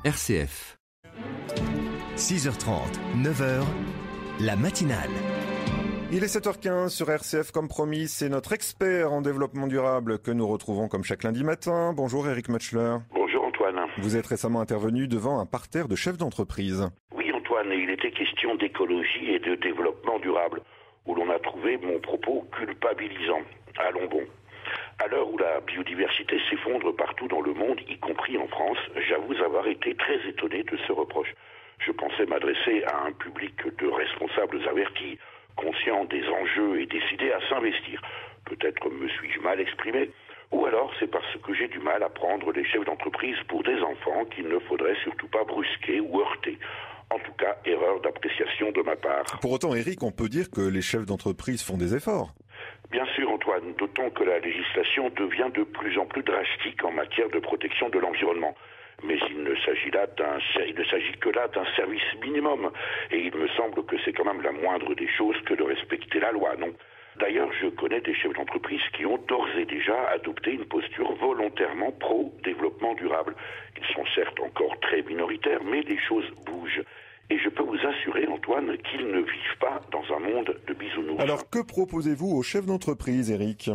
RCF. 6h30, 9h, la matinale. Il est 7h15 sur RCF comme promis, c'est notre expert en développement durable que nous retrouvons comme chaque lundi matin. Bonjour Eric Mutschler. Bonjour Antoine. Vous êtes récemment intervenu devant un parterre de chefs d'entreprise. Oui Antoine, il était question d'écologie et de développement durable, où l'on a trouvé mon propos culpabilisant. Allons bon. À l'heure où la biodiversité s'effondre partout dans le monde, y compris en France, j'avoue avoir été très étonné de ce reproche. Je pensais m'adresser à un public de responsables avertis, conscients des enjeux et décidés à s'investir. Peut-être me suis-je mal exprimé, ou alors c'est parce que j'ai du mal à prendre les chefs d'entreprise pour des enfants qu'il ne faudrait surtout pas brusquer ou heurter. En tout cas, erreur d'appréciation de ma part. Pour autant, Eric, on peut dire que les chefs d'entreprise font des efforts. Bien sûr, Antoine, d'autant que la législation devient de plus en plus drastique en matière de protection de l'environnement. Mais il ne s'agit que là d'un service minimum. Et il me semble que c'est quand même la moindre des choses que de respecter la loi, non ? D'ailleurs, je connais des chefs d'entreprise qui ont d'ores et déjà adopté une posture volontairement pro-développement durable. Ils sont certes encore très minoritaires, mais les choses bougent. Et je peux vous assurer, Antoine, qu'ils ne vivent pas dans un monde de bisounours. Alors, que proposez-vous aux chefs d'entreprise, Eric ?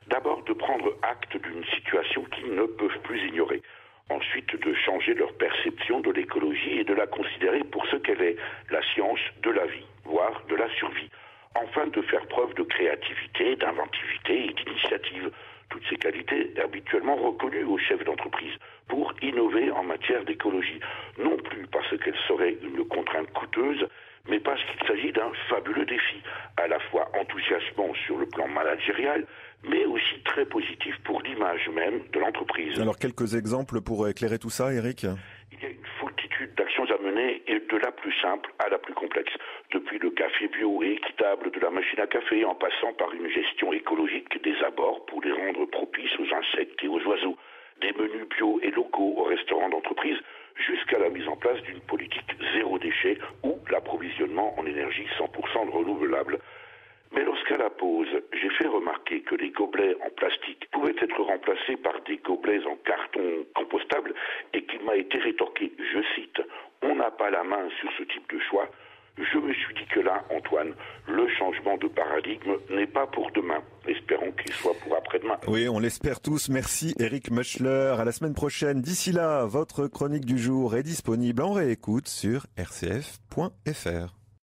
D'abord, de prendre acte d'une situation qu'ils ne peuvent plus ignorer. Ensuite, de changer leur perception de l'écologie et de la considérer pour ce qu'elle est, la science de la vie, voire de la survie. Enfin, de faire preuve de créativité, d'inventivité et d'initiative. Toutes ces qualités habituellement reconnues aux chefs d'entreprise pour innover en matière d'écologie. Non plus parce qu'elle serait une contrainte coûteuse, mais parce qu'il s'agit d'un fabuleux défi, à la fois enthousiasmant sur le plan managérial, mais aussi très positif pour l'image même de l'entreprise. Alors, quelques exemples pour éclairer tout ça, Eric ? Il y a une foultitude d'actions à mener, et de la plus simple à la plus complexe. Depuis le café bio et équitable de la machine à café, en passant par une gestion écologique des abords pour les rendre propices aux insectes et aux oiseaux, des menus bio et locaux au restaurant d'entreprise, jusqu'à la mise en place d'une politique zéro déchet ou l'approvisionnement en énergie 100% renouvelable. Mais lorsqu'à la pause, j'ai fait remarquer que les gobelets en plastique pouvaient être remplacés par des gobelets en carton compostable et qu'il m'a été rétorqué, je cite, « On n'a pas la main sur ce type de choix », je me suis dit que là, Antoine, le changement de paradigme n'est pas pour demain. Espérons qu'il soit pour après-demain. Oui, on l'espère tous. Merci Eric Mutschler. À la semaine prochaine. D'ici là, votre chronique du jour est disponible en réécoute sur rcf.fr.